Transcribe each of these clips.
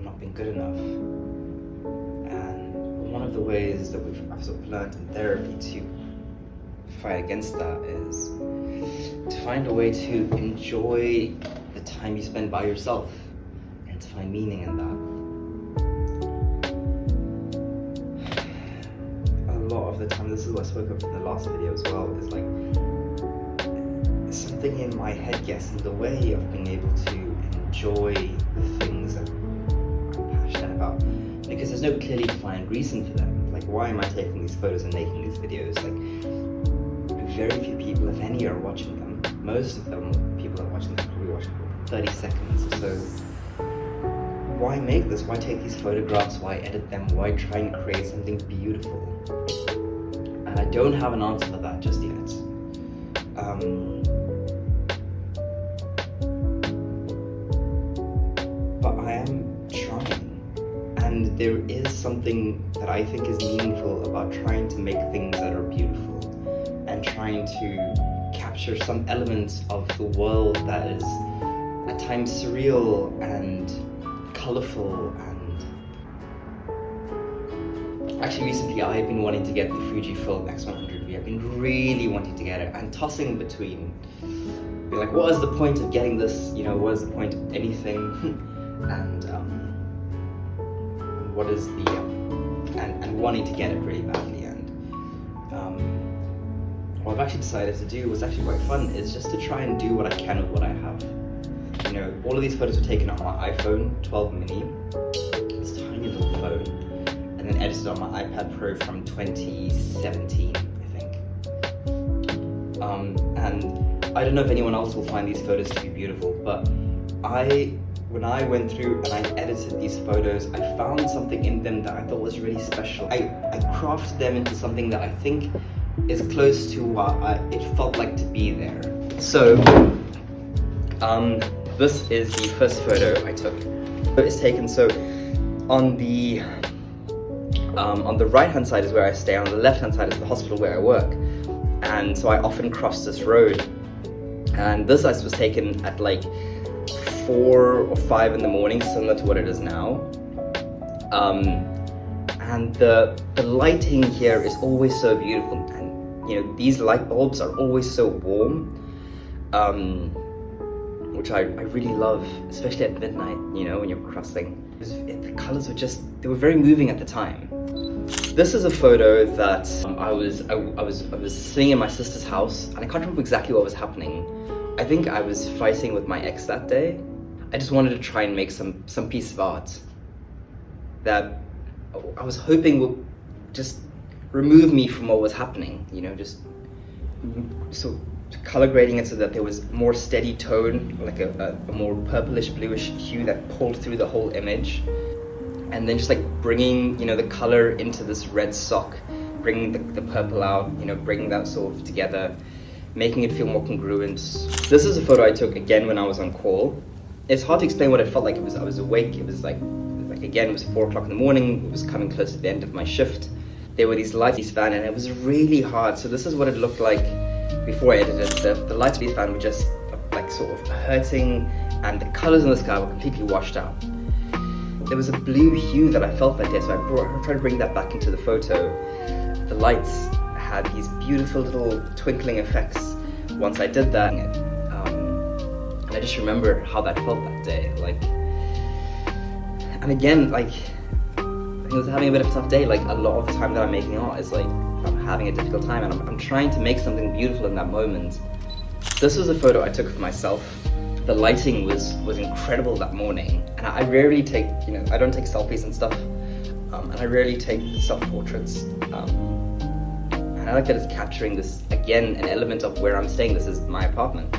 not been good enough. And one of the ways that I've sort of learned in therapy to fight against that is to find a way to enjoy the time you spend by yourself and to find meaning in that. A lot of the time, this is what I spoke of in the last video as well, is like something in my head gets in the way of being able to enjoy the things that I'm passionate about, because there's no clearly defined reason for them. Like, why am I taking these photos and making these videos? Like, very few people, if any, are watching them. Most of them, people are watching them, probably watching for 30 seconds or so. Why make this? Why take these photographs? Why edit them? Why try and create something beautiful? And I don't have an answer for that just yet. But I am trying. And there is something that I think is meaningful about trying to make things that are beautiful and trying to capture some elements of the world that is at times surreal and colorful. And actually recently I've been wanting to get the Fujifilm X100V. I've been really wanting to get it and tossing between, be like, what is the point of getting this, you know, what is the point of anything? And what is the and wanting to get it really badly. And what I've actually decided to do was actually quite fun, is just to try and do what I can with what I have. You know, all of these photos were taken on my iPhone 12 mini, this tiny little phone, and then edited on my iPad Pro from 2017, I think. And I don't know if anyone else will find these photos to be beautiful, but when I went through and I edited these photos, I found something in them that I thought was really special. I crafted them into something that I think is close to what it felt like to be there. So, this is the first photo I took. It's taken so on the right hand side is where I stay, on the left hand side is the hospital where I work, and so I often cross this road. And this was taken at like 4 or 5 in the morning, similar to what it is now. And the lighting here is always so beautiful, and you know, these light bulbs are always so warm, which I really love, especially at midnight, you know, when you're crossing. The colors they were very moving at the time. This is a photo that I was sitting in my sister's house, and I can't remember exactly what was happening. I think I was fighting with my ex that day. I just wanted to try and make some piece of art that I was hoping would just remove me from what was happening, you know, just so color grading it so that there was more steady tone, like a more purplish bluish hue that pulled through the whole image, and then just like bringing, you know, the color into this red sock, bringing the purple out, you know, bringing that sort of together, making it feel more congruent. This is a photo I took again when I was on call. It's hard to explain what it felt like. I was awake. It was like again, it was 4 o'clock in the morning. It was coming close to the end of my shift. There were these lights, these fan, and it was really hard. So this is what it looked like before I edited it. The lights of these fan were just like sort of hurting, and the colors in the sky were completely washed out. There was a blue hue that I felt that day, so I tried to bring that back into the photo. The lights had these beautiful little twinkling effects once I did that. And I just remember how that felt that day. Like, and again, like, I was having a bit of a tough day. Like, a lot of the time that I'm making art is like, I'm having a difficult time, and I'm trying to make something beautiful in that moment. This was a photo I took of myself. The lighting was incredible that morning, and I rarely take, you know, I don't take selfies and stuff, and I rarely take self-portraits. And I like that it's capturing this, again, an element of where I'm staying. This is my apartment.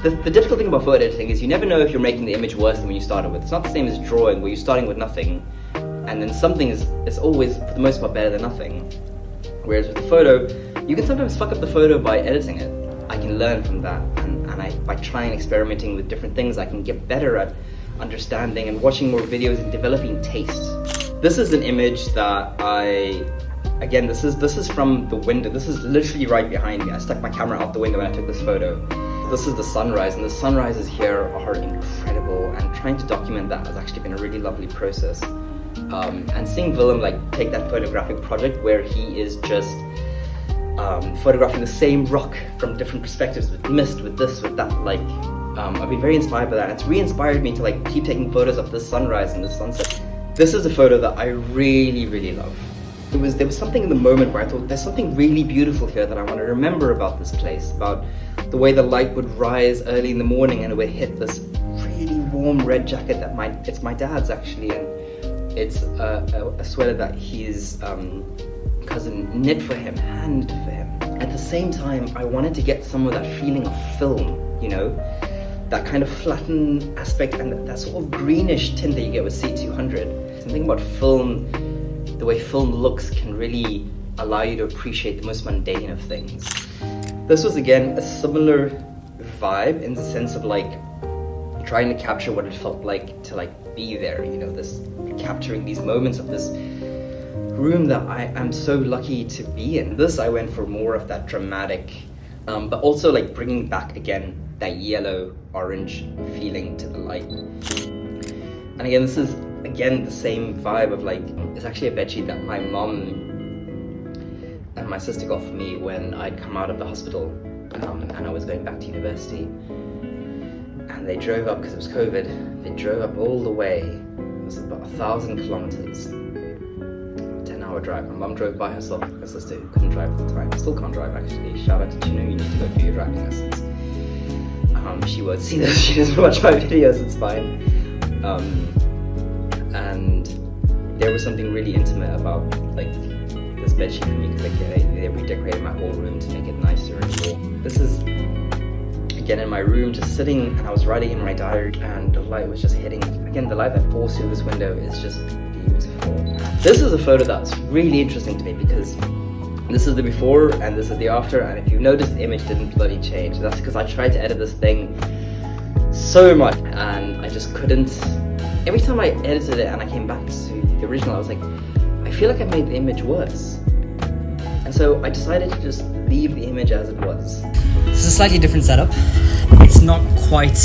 The difficult thing about photo editing is you never know if you're making the image worse than when you started with. It's not the same as drawing, where you're starting with nothing, and then something is always, for the most part, better than nothing. Whereas with the photo, you can sometimes fuck up the photo by editing it. I can learn from that, and by trying experimenting with different things, I can get better at understanding and watching more videos and developing taste. This is an image that this is from the window. This is literally right behind me. I stuck my camera out the window when I took this photo. This is the sunrise, and the sunrises here are incredible, and trying to document that has actually been a really lovely process. And seeing Willem like take that photographic project where he is just photographing the same rock from different perspectives, with mist, with this, with that, like I've been very inspired by that. It's re-inspired me to like keep taking photos of this sunrise and this sunset. This is a photo that I really, really love. There was something in the moment where I thought there's something really beautiful here that I want to remember about this place, about the way the light would rise early in the morning and it would hit this really warm red jacket that it's my dad's actually, and it's a sweater that his cousin knit for him, hand knit for him. At the same time, I wanted to get some of that feeling of film, you know, that kind of flattened aspect and that sort of greenish tint that you get with C200. Something about film, the way film looks can really allow you to appreciate the most mundane of things. This was again a similar vibe in the sense of like trying to capture what it felt like to like be there, you know, this capturing these moments of this room that I am so lucky to be in. This I went for more of that dramatic, but also like bringing back again that yellow orange feeling to the light. And again, this is again the same vibe of like, it's actually a bedsheet that my mom and my sister got for me when I'd come out of the hospital and I was going back to university. And they drove up, because it was COVID, they drove up all the way. It was about 1,000 kilometers, 10-hour drive. My mum drove by herself, her sister who couldn't drive at the time, still can't drive actually. Shout out to Chino, you need to go do your driving lessons. She won't see this, she doesn't watch my videos, it's fine. And there was something really intimate about like this bedsheet for me, because like, they redecorated my whole room to make it nicer and more. This is again in my room, just sitting, and I was writing in my diary, and the light was just hitting. Again, the light that falls through this window is just beautiful. This is a photo that's really interesting to me because this is the before and this is the after, and if you notice, the image didn't bloody change. That's because I tried to edit this thing so much and I just couldn't. Every time I edited it and I came back to the original, I was like, I feel like I made the image worse. And so I decided to just leave the image as it was. This is a slightly different setup. It's not quite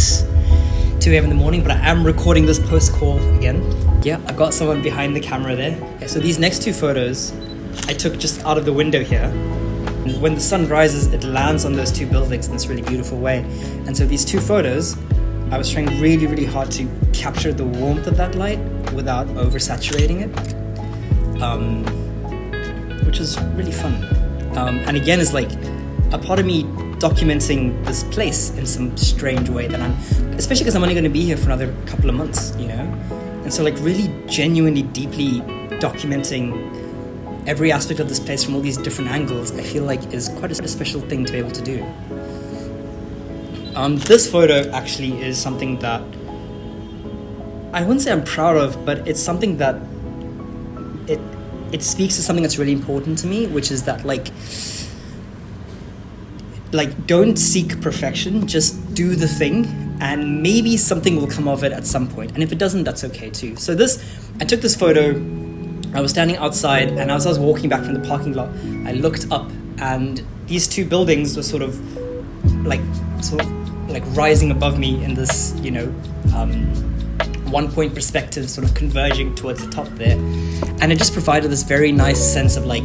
2 a.m. in the morning, but I am recording this post-call again. Yeah, I've got someone behind the camera there. Okay, so these next two photos I took just out of the window here. And when the sun rises, it lands on those two buildings in this really beautiful way. And so these two photos, I was trying really, really hard to capture the warmth of that light without oversaturating it, which was really fun. And again, it's like a part of me documenting this place in some strange way that especially because I'm only going to be here for another couple of months, you know? And so like really genuinely, deeply documenting every aspect of this place from all these different angles, I feel like is quite a special thing to be able to do. This photo actually is something that I wouldn't say I'm proud of, but it's something that it speaks to something that's really important to me, which is that like don't seek perfection, just do the thing, and maybe something will come of it at some point. And if it doesn't, that's okay too. So I took this photo, I was standing outside, and as I was walking back from the parking lot, I looked up, and these two buildings were sort of like rising above me in this, you know, 1 point perspective, sort of converging towards the top there. And it just provided this very nice sense of like,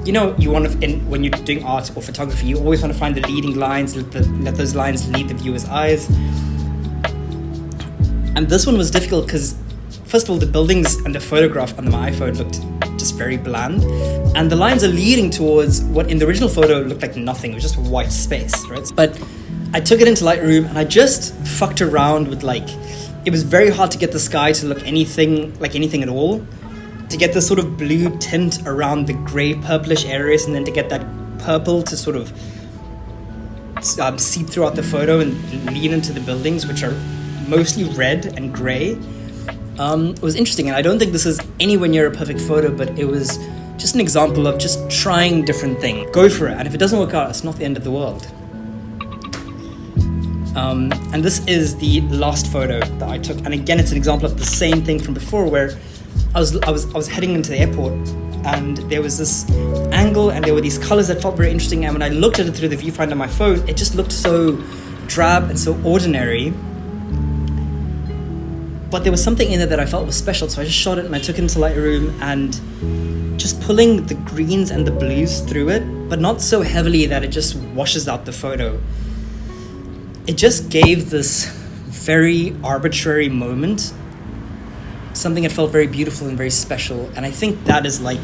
you know, you want to, when you're doing art or photography, you always want to find the leading lines, let those lines lead the viewer's eyes. And this one was difficult because, first of all, the buildings and the photograph on my iPhone looked just very bland. And the lines are leading towards what in the original photo looked like nothing. It was just white space, right? But I took it into Lightroom and I just fucked around with like, it was very hard to get the sky to look anything at all. To get this sort of blue tint around the grey purplish areas, and then to get that purple to sort of seep throughout the photo and lean into the buildings, which are mostly red and grey. It was interesting, and I don't think this is anywhere near a perfect photo, but it was just an example of just trying different things. Go for it, and if it doesn't work out, it's not the end of the world. And this is the last photo that I took, and again, it's an example of the same thing from before, where I was heading into the airport, and there was this angle, and there were these colors that felt very interesting. And when I looked at it through the viewfinder on my phone, it just looked so drab and so ordinary, but there was something in it that I felt was special, so I just shot it and I took it into Lightroom, and just pulling the greens and the blues through it, but not so heavily that it just washes out the photo. It just gave this very arbitrary moment something that felt very beautiful and very special, and I think that is like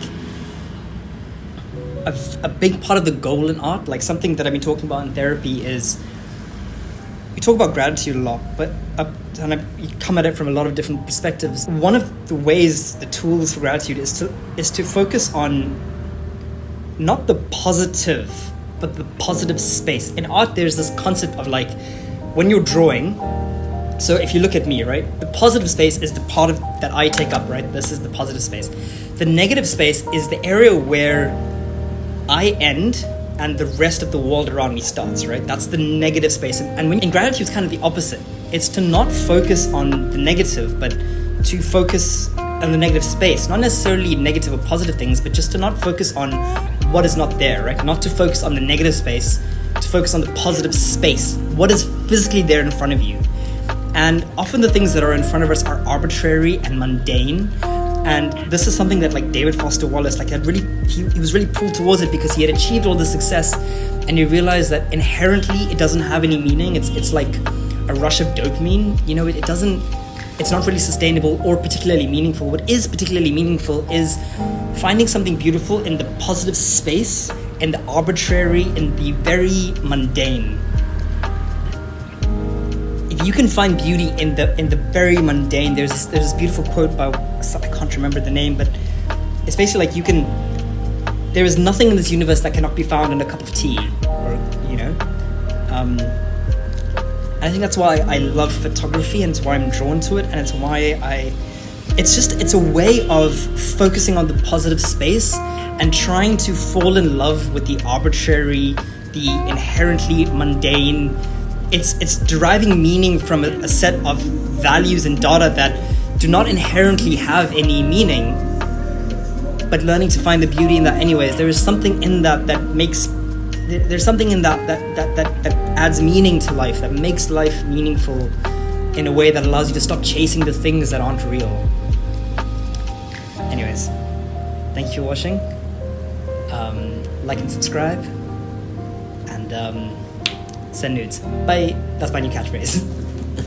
a big part of the goal in art. Like something that I've been talking about in therapy is, we talk about gratitude a lot, but you come at it from a lot of different perspectives. One of the ways, the tools for gratitude is to focus on not the positive, but the positive space. In art, there's this concept of like, when you're drawing, so if you look at me, right, the positive space is the part of that I take up, right? This is the positive space. The negative space is the area where I end and the rest of the world around me starts, right? That's the negative space. And when in gratitude, it's kind of the opposite. It's to not focus on the negative, but to focus on the negative space. Not necessarily negative or positive things, but just to not focus on what is not there, right? Not to focus on the negative space, to focus on the positive space. What is physically there in front of you? And often the things that are in front of us are arbitrary and mundane. And this is something that like David Foster Wallace, like he was really pulled towards it because he had achieved all this success, and he realized that inherently it doesn't have any meaning. It's like a rush of dopamine, you know, it's not really sustainable or particularly meaningful. What is particularly meaningful is finding something beautiful in the positive space, in the arbitrary, in the very mundane. If you can find beauty in the very mundane, there's this beautiful quote by, I can't remember the name, but it's basically like there is nothing in this universe that cannot be found in a cup of tea, or you know. I think that's why I love photography, and it's why I'm drawn to it, and it's why it's a way of focusing on the positive space and trying to fall in love with the arbitrary, the inherently mundane. It's deriving meaning from a set of values and data that do not inherently have any meaning, but learning to find the beauty in that anyways. There is something in that there's something in that adds meaning to life, that makes life meaningful in a way that allows you to stop chasing the things that aren't real. Anyways, thank you for watching. Like and subscribe, and send nudes. Bye. That's my new catchphrase.